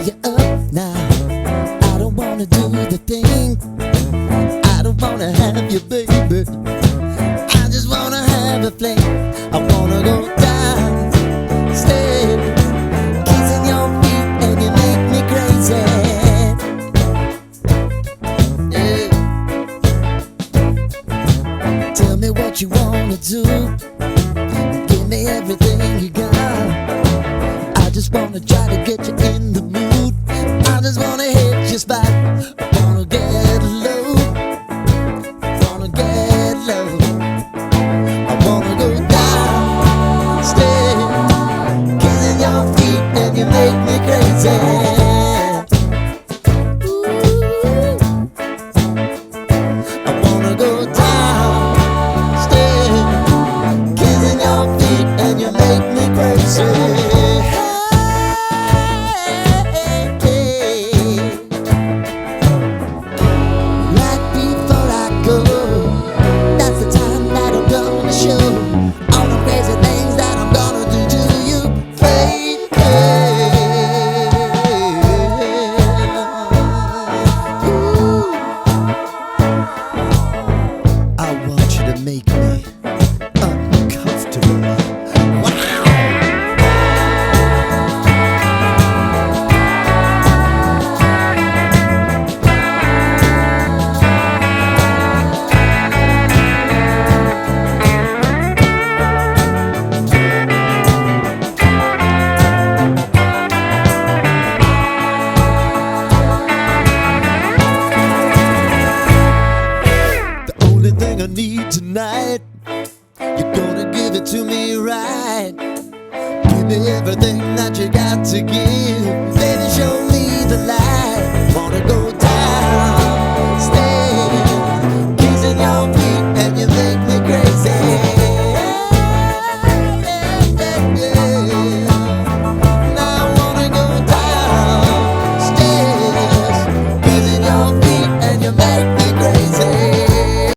you up now. I don't wanna do the thing. I don't wanna have you, baby. I just wanna have a fling. I wanna go down, stay, kissing your feet, and you make me crazy. Yeah. Tell me what you wanna do. Give me everything you got. I just wanna try to get you in the mood. I just wanna hit your spot. I wanna get low. Wanna get low. I wanna go down, stay, kissing your feet, and you make me crazy. I wanna go down, stay, kissing your feet, and you make me crazy. Right before I go, that's the time that I'm gonna show all the crazy things that I'm gonna do to you, baby. Ooh. I want you to make me uncomfortable. Wow. The only thing I need tonight, you're gonna give it to me right. Give me everything that you got to give.